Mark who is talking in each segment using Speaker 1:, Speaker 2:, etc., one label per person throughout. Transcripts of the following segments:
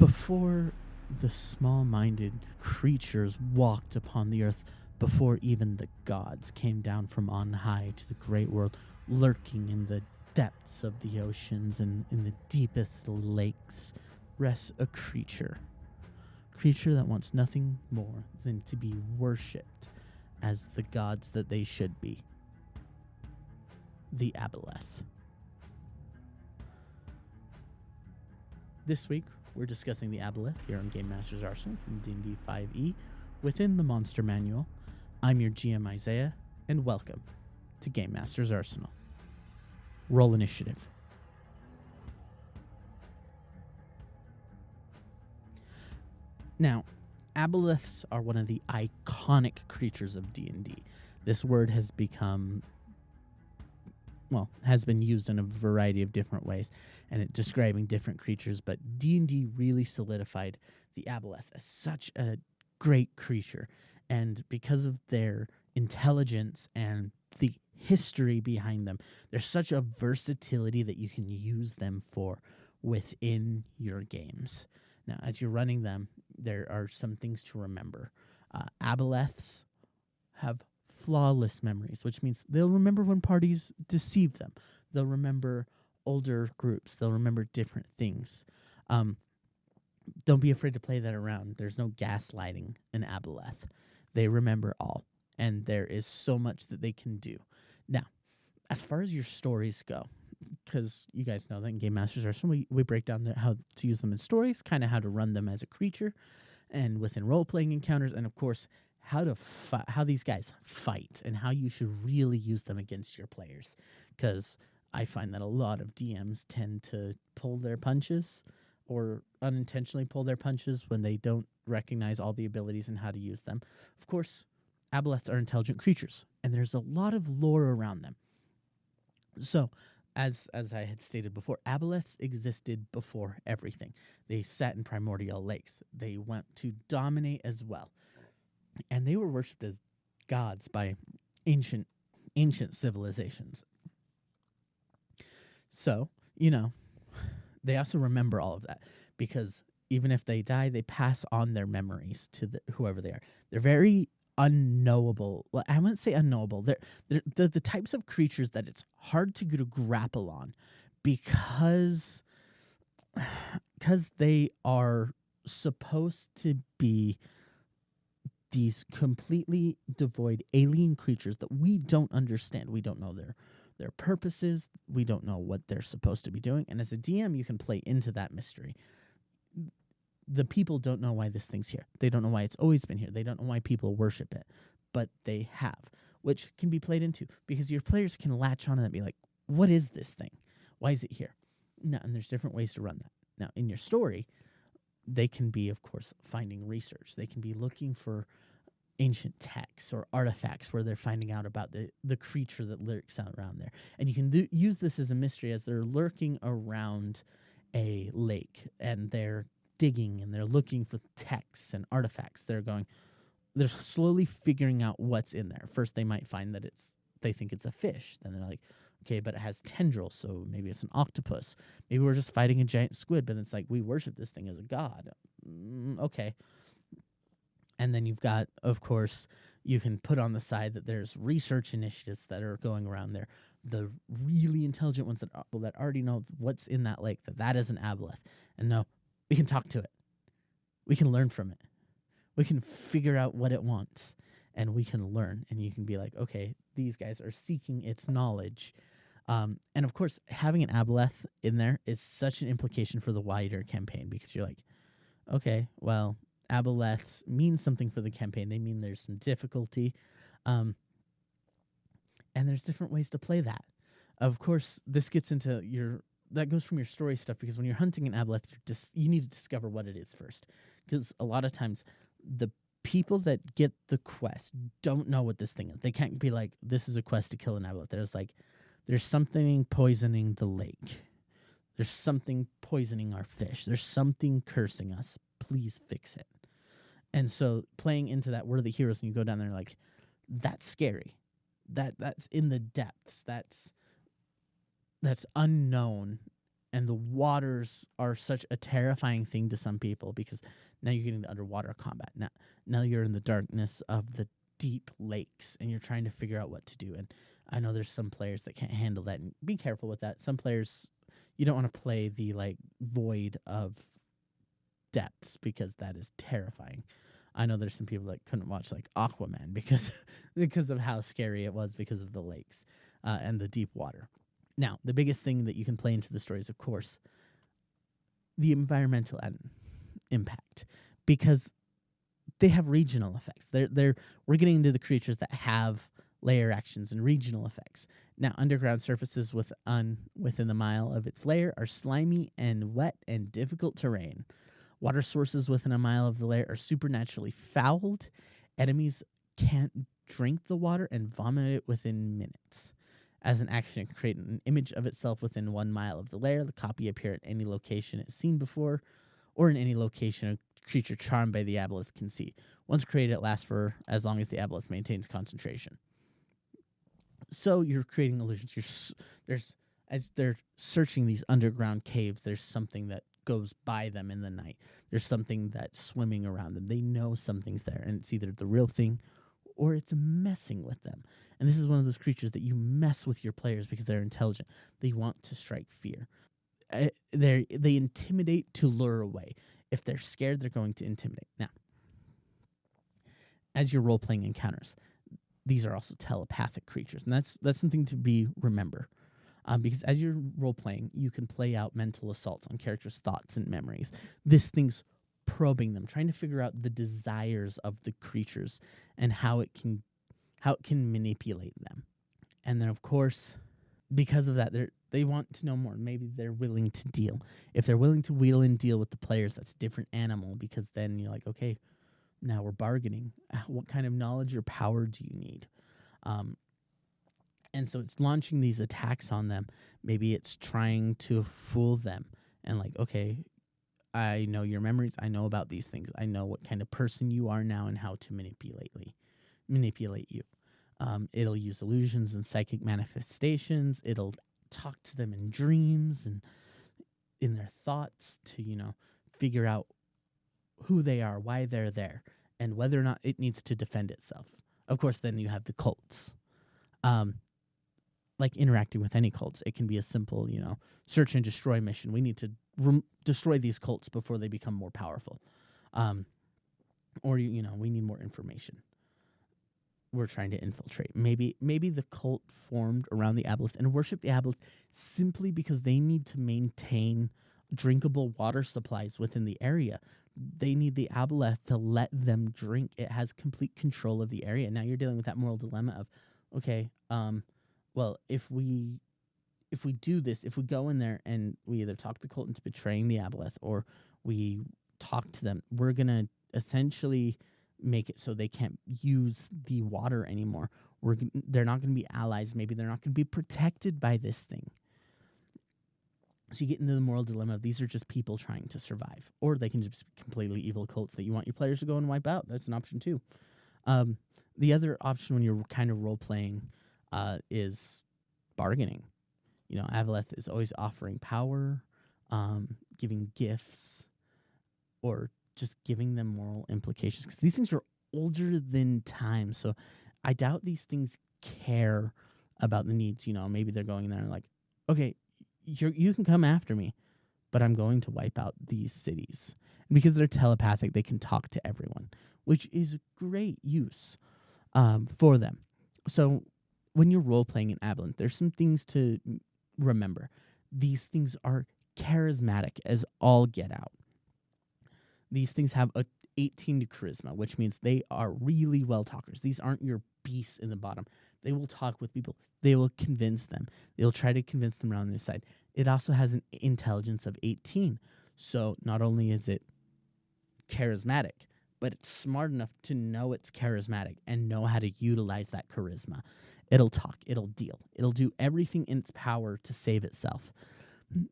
Speaker 1: Before the small-minded creatures walked upon the earth, before even the gods came down from on high to the great world, lurking in the depths of the oceans and in the deepest lakes, rests a creature that wants nothing more than to be worshipped as the gods that they should be. The aboleth. This week, we're discussing the aboleth here on Game Master's Arsenal from D&D 5e within the Monster Manual. I'm your GM Isaiah, and welcome to Game Master's Arsenal. Roll initiative. Now, aboleths are one of the iconic creatures of D&D. This word has become, has been used in a variety of different ways, and it describing different creatures, but D&D really solidified the aboleth as such a great creature, and because of their intelligence and the history behind them, there's such a versatility that you can use them for within your games. Now, as you're running them, there are some things to remember. Aboleths have flawless memories, which means they'll remember when parties deceive them. They'll remember older groups. They'll remember different things. Don't be afraid to play that around. There's no gaslighting in aboleth. They remember all, and there is so much that they can do. Now, as far as your stories go, because you guys know that in Game Masters Arsenal, we break down how to use them in stories, kind of how to run them as a creature, and within role-playing encounters, and of course, how these guys fight, and how you should really use them against your players. Because I find that a lot of DMs tend to pull their punches, or unintentionally pull their punches when they don't recognize all the abilities and how to use them. Of course, aboleths are intelligent creatures, and there's a lot of lore around them. So, as I had stated before, aboleths existed before everything. They sat in primordial lakes. They went to dominate as well. And they were worshipped as gods by ancient civilizations. So, they also remember all of that, because even if they die, they pass on their memories to whoever they are. They're very unknowable. Well, I wouldn't say unknowable. They're the types of creatures that it's hard to grapple on, because they are supposed to be these completely devoid alien creatures that we don't understand. We don't know their purposes. We don't know what they're supposed to be doing. And as a DM, you can play into that mystery. The people don't know why this thing's here. They don't know why it's always been here. They don't know why people worship it, but they have, which can be played into, because your players can latch on and be like, what is this thing? Why is it here? No, and there's different ways to run that. Now, in your story, they can be, of course, finding research. They can be looking for ancient texts or artifacts where they're finding out about the creature that lurks out around there. And you can use this as a mystery as they're lurking around a lake, and they're digging and they're looking for texts and artifacts. They're slowly figuring out what's in there. First, they might find that they think it's a fish. Then they're like, okay, but it has tendrils, so maybe it's an octopus. Maybe we're just fighting a giant squid, but it's like, we worship this thing as a god. Okay. And then you've got, of course, you can put on the side that there's research initiatives that are going around there. The really intelligent ones that already know what's in that lake, that is an aboleth. And no, we can talk to it. We can learn from it. We can figure out what it wants, and we can learn. And you can be like, okay, these guys are seeking its knowledge. And of course, having an aboleth in there is such an implication for the wider campaign, because you're like, okay, well, aboleths mean something for the campaign. They mean there's some difficulty. And there's different ways to play that. Of course, this gets into that goes from your story stuff, because when you're hunting an aboleth, you need to discover what it is first. Because a lot of times, the people that get the quest don't know what this thing is. They can't be like, this is a quest to kill an aboleth. There's something poisoning the lake. There's something poisoning our fish. There's something cursing us. Please fix it. And so playing into that, we're the heroes, and you go down there like, that's scary. That's in the depths. That's unknown, And the waters are such a terrifying thing to some people because now you're getting the underwater combat. Now you're in the darkness of the deep lakes and you're trying to figure out what to do. And I know there's some players that can't handle that, and be careful with that. Some players, you don't want to play the like void of depths because that is terrifying. I know there's some people that couldn't watch like Aquaman because because of how scary it was because of the lakes and the deep water. Now, the biggest thing that you can play into the story is, of course, the environmental impact, because they have regional effects. We're getting into the creatures that have layer actions and regional effects. Now, underground surfaces within the mile of its layer are slimy and wet and difficult terrain. Water sources within a mile of the layer are supernaturally fouled. Enemies can't drink the water and vomit it within minutes. As an action, it can create an image of itself within 1 mile of the lair. The copy appear at any location it's seen before, or in any location a creature charmed by the aboleth can see. Once created, it lasts for as long as the aboleth maintains concentration. So you're creating illusions. As they're searching these underground caves, there's something that goes by them in the night. There's something that's swimming around them. They know something's there, and it's either the real thing or it's messing with them. And this is one of those creatures that you mess with your players because they're intelligent. They want to strike fear. They intimidate to lure away. If they're scared, they're going to intimidate. Now, as you're role-playing encounters, these are also telepathic creatures, and that's something to remember. Because as you're role-playing, you can play out mental assaults on characters' thoughts and memories. This thing's probing them, trying to figure out the desires of the creatures and how it can manipulate them. And then, of course, because of that, they want to know more. Maybe they're willing to deal. If they're willing to wheel and deal with the players, that's a different animal, because then you're like, okay, now we're bargaining. What kind of knowledge or power do you need? And so it's launching these attacks on them. Maybe it's trying to fool them and like, okay, I know your memories. I know about these things. I know what kind of person you are now and how to manipulate you. It'll use illusions and psychic manifestations. It'll talk to them in dreams and in their thoughts to, figure out who they are, why they're there, and whether or not it needs to defend itself. Of course, then you have the cults. Like interacting with any cults, it can be a simple, search and destroy mission. We need to destroy these cults before they become more powerful. Or, we need more information. We're trying to infiltrate. Maybe the cult formed around the aboleth and worship the aboleth simply because they need to maintain drinkable water supplies within the area. They need the aboleth to let them drink. It has complete control of the area. Now you're dealing with that moral dilemma of, okay, well, if we do this, if we go in there and we either talk the cult into betraying the aboleth or we talk to them, we're going to essentially make it so they can't use the water anymore. They're not going to be allies. Maybe they're not going to be protected by this thing. So you get into the moral dilemma of these are just people trying to survive. Or they can just be completely evil cults that you want your players to go and wipe out. That's an option too. The other option when you're kind of role-playing is bargaining. Aboleth is always offering power, giving gifts, or just giving them moral implications. Because these things are older than time. So I doubt these things care about the needs. Maybe they're going in there and like, okay, you can come after me, but I'm going to wipe out these cities. And because they're telepathic, they can talk to everyone, which is great use for them. So when you're role-playing in aboleth, there's some things to remember. These things are charismatic as all get out. These things have a 18 to charisma, which means they are really well talkers. These aren't your beasts in the bottom. They will talk with people. They will convince them. They'll try to convince them around their side. It also has an intelligence of 18. So not only is it charismatic, but it's smart enough to know it's charismatic and know how to utilize that charisma. It'll talk. It'll deal. It'll do everything in its power to save itself.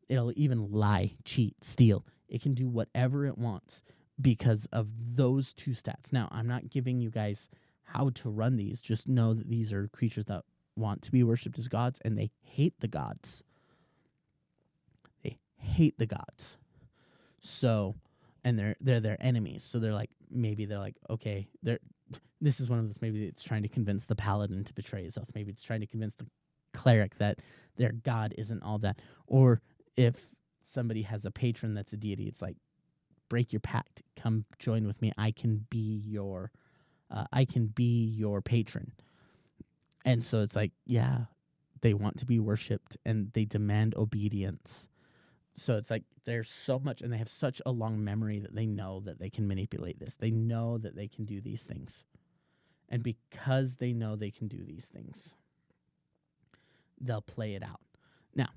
Speaker 1: It'll even lie, cheat, steal. It can do whatever it wants because of those two stats. Now, I'm not giving you guys how to run these. Just know that these are creatures that want to be worshipped as gods, and they hate the gods. They hate the gods. So, and they're their enemies. So they're like, okay, this is one of those, maybe it's trying to convince the paladin to betray himself. Maybe it's trying to convince the cleric that their god isn't all that. Or if somebody has a patron that's a deity, it's like, break your pact, come join with me. I can be your patron. And so it's like, yeah, they want to be worshipped and they demand obedience. So it's like there's so much, and they have such a long memory that they know that they can manipulate this. They know that they can do these things. And because they know they can do these things, they'll play it out. Now,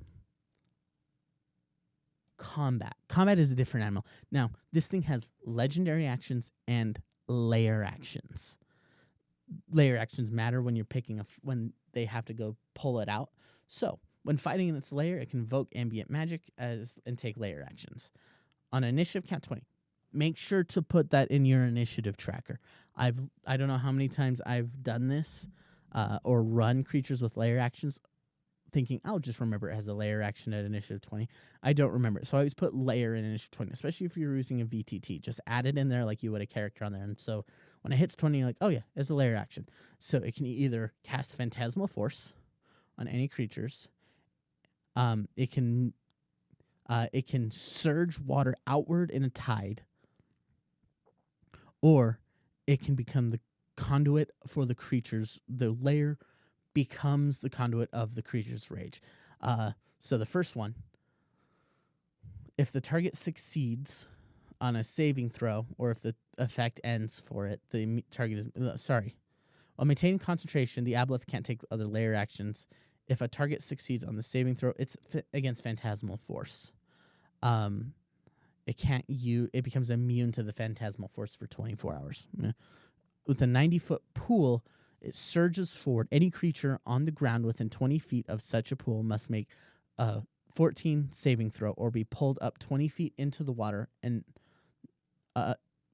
Speaker 1: combat. Combat is a different animal. Now, this thing has legendary actions and layer actions. Layer actions matter when you're picking when they have to go pull it out. So, when fighting in its lair, it can invoke ambient magic and take layer actions. On initiative, count 20. Make sure to put that in your initiative tracker. I don't know how many times I've done this or run creatures with layer actions, thinking I'll just remember it has a layer action at initiative 20. I don't remember it, so I always put layer in initiative 20, especially if you're using a VTT. Just add it in there like you would a character on there. And so when it hits 20, you're like, oh yeah, it's a layer action. So it can either cast Phantasmal Force on any creatures. It can surge water outward in a tide, or it can become the conduit for the creatures. The layer becomes the conduit of the creature's rage. So the first one, if the target succeeds on a saving throw, or if the effect ends for it, the target is While maintaining concentration, the aboleth can't take other layer actions. If a target succeeds on the saving throw, it's against Phantasmal Force. It becomes immune to the Phantasmal Force for 24 hours. With a 90-foot pool, it surges forward. Any creature on the ground within 20 feet of such a pool must make a 14 saving throw or be pulled up 20 feet into the water and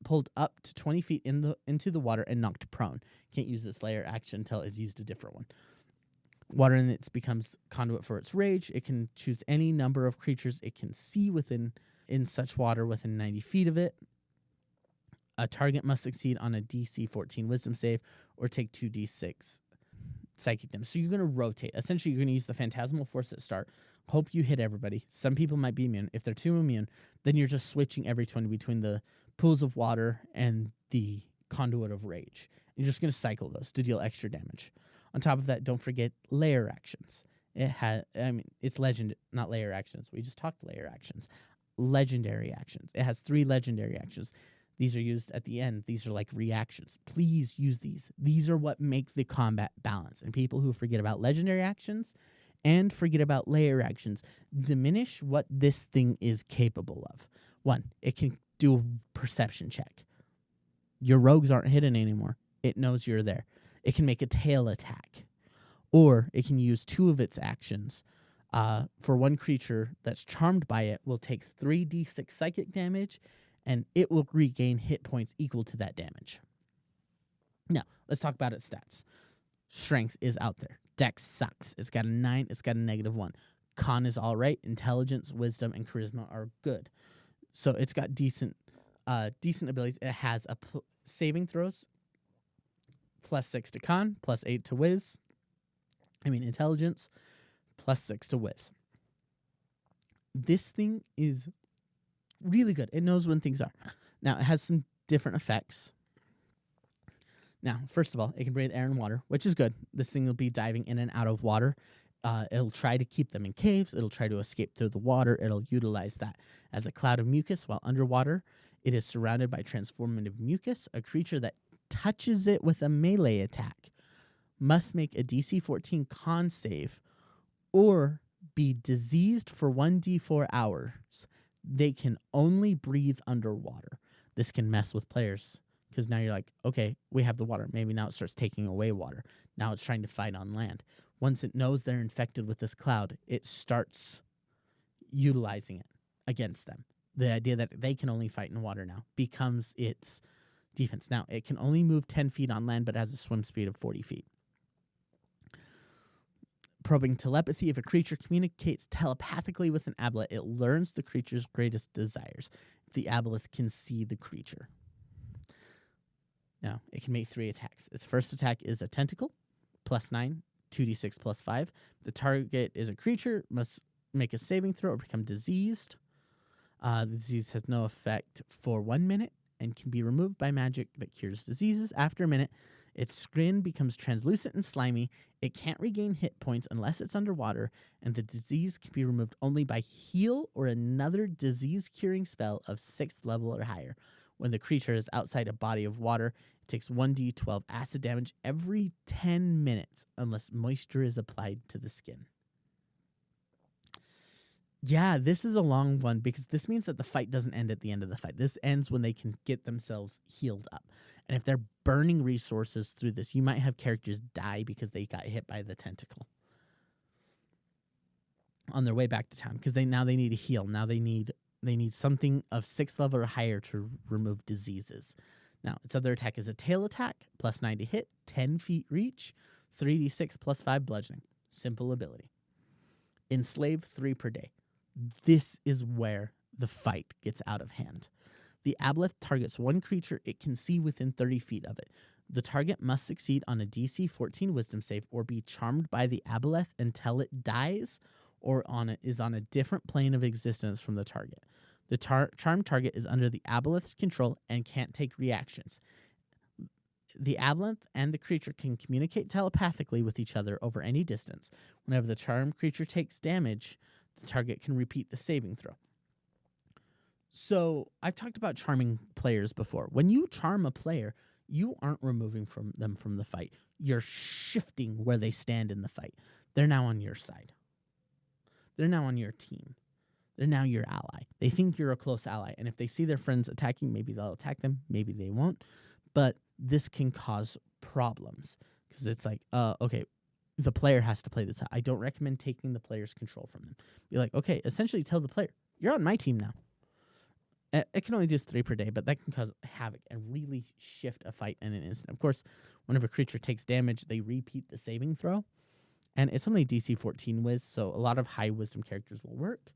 Speaker 1: pulled up to 20 feet into the water and knocked prone. Can't use this layer action until it's used a different one. Water in it becomes conduit for its rage. It can choose any number of creatures it can see in such water within 90 feet of it. A target must succeed on a DC 14 Wisdom save or take 2d6 psychic damage. So you're going to rotate. Essentially, you're going to use the Phantasmal Force at start. Hope you hit everybody. Some people might be immune. If they're too immune, then you're just switching every 20 between the pools of water and the conduit of rage. You're just going to cycle those to deal extra damage. On top of that, don't forget layer actions. It's legend, not layer actions. We just talked layer actions. Legendary actions. It has 3 legendary actions. These are used at the end. These are like reactions. Please use these. These are what make the combat balance. And people who forget about legendary actions and forget about layer actions diminish what this thing is capable of. 1, it can do a perception check. Your rogues aren't hidden anymore. It knows you're there. It can make a tail attack. Or it can use 2 of its actions. For one creature that's charmed by it will take 3d6 psychic damage, and it will regain hit points equal to that damage. Now, let's talk about its stats. Strength is out there. Dex sucks. It's got a 9. It's got a -1. Con is all right. Intelligence, wisdom, and charisma are good. So it's got decent abilities. It has saving throws, +6 to con, +8 to intelligence, +6 to whiz. This thing is really good. It knows when things are. Now, it has some different effects. Now, first of all, it can breathe air and water, which is good. This thing will be diving in and out of water. It'll try to keep them in caves. It'll try to escape through the water. It'll utilize that as a cloud of mucus while underwater. It is surrounded by transformative mucus. A creature that touches it with a melee attack must make a DC 14 con save or be diseased for 1d4 hours. They can only breathe underwater. This can mess with players because now you're like, okay, we have the water. Maybe now it starts taking away water. Now it's trying to fight on land. Once it knows they're infected with this cloud, it starts utilizing it against them. The idea that they can only fight in water now becomes its defense. Now, it can only move 10 feet on land, but has a swim speed of 40 feet. Probing telepathy. If a creature communicates telepathically with an aboleth, it learns the creature's greatest desires. The aboleth can see the creature. Now, it can make 3 attacks. Its first attack is a tentacle, +9, 2d6 +5. The target is a creature, must make a saving throw or become diseased. The disease has no effect for 1 minute and can be removed by magic that cures diseases. After a minute, its skin becomes translucent and slimy. It can't regain hit points unless it's underwater, and the disease can be removed only by heal or another disease-curing spell of 6th level or higher. When the creature is outside a body of water, it takes 1d12 acid damage every 10 minutes unless moisture is applied to the skin. Yeah, this is a long one because this means that the fight doesn't end at the end of the fight. This ends when they can get themselves healed up. And if they're burning resources through this, you might have characters die because they got hit by the tentacle on their way back to town because they need to heal. Now they need something of 6th level or higher to remove diseases. Now, its other attack is a tail attack, +9 to hit, 10 feet reach, 3d6 +5 bludgeoning. Simple ability. Enslave 3 per day. This is where the fight gets out of hand. The aboleth targets one creature it can see within 30 feet of it. The target must succeed on a DC 14 wisdom save or be charmed by the aboleth until it dies or is on a different plane of existence from the target. The charmed target is under the aboleth's control and can't take reactions. The aboleth and the creature can communicate telepathically with each other over any distance. Whenever the charmed creature takes damage, the target can repeat the saving throw. So I've talked about charming players before. When you charm a player, you aren't removing them from the fight. You're shifting where they stand in the fight. They're now on your side. They're now on your team. They're now your ally. They think you're a close ally. And if they see their friends attacking, maybe they'll attack them. Maybe they won't. But this can cause problems because it's like, okay, the player has to play this out. I don't recommend taking the player's control from them. Be like, okay, essentially tell the player, you're on my team now. It can only do 3 per day, but that can cause havoc and really shift a fight in an instant. Of course, whenever a creature takes damage, they repeat the saving throw. And it's only DC 14 Wiz, so a lot of high wisdom characters will work.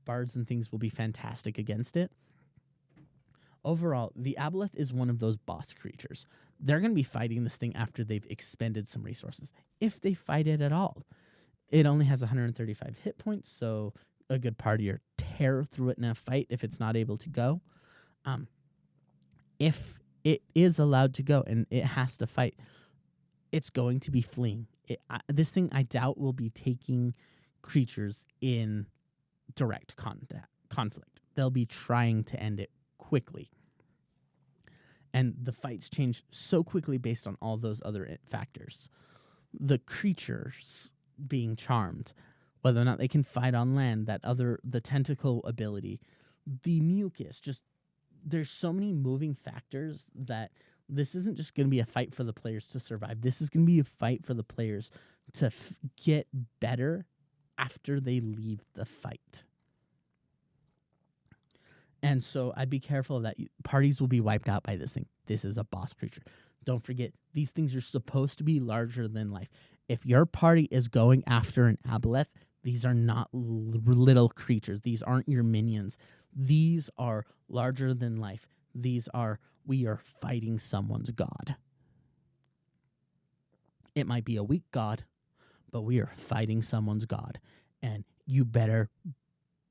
Speaker 1: Bards and things will be fantastic against it. Overall, the aboleth is one of those boss creatures. They're going to be fighting this thing after they've expended some resources, if they fight it at all. It only has 135 hit points, so a good partier tear through it in a fight if it's not able to go. If it is allowed to go and it has to fight, it's going to be fleeing. This thing, I doubt, will be taking creatures in direct conflict. They'll be trying to end it quickly. And the fights change so quickly based on all those other factors. The creatures being charmed, whether or not they can fight on land, the tentacle ability, the mucus, just there's so many moving factors that this isn't just going to be a fight for the players to survive. This is going to be a fight for the players to get better after they leave the fight. And so I'd be careful of that. Parties will be wiped out by this thing. This is a boss creature. Don't forget, these things are supposed to be larger than life. If your party is going after an aboleth, these are not little creatures. These aren't your minions. These are larger than life. We are fighting someone's god. It might be a weak god, but we are fighting someone's god. And you better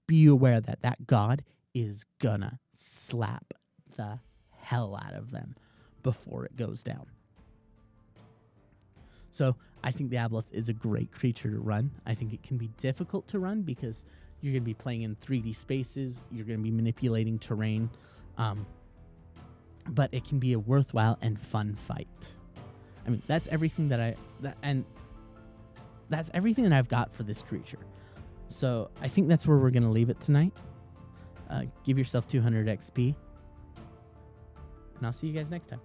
Speaker 1: be aware that that god is gonna slap the hell out of them before it goes down. So I think the aboleth is a great creature to run. I think it can be difficult to run because you're going to be playing in 3D spaces. You're going to be manipulating terrain. But it can be a worthwhile and fun fight. I mean, that's everything that I've got for this creature. So I think that's where we're going to leave it tonight. Give yourself 200 XP. And I'll see you guys next time.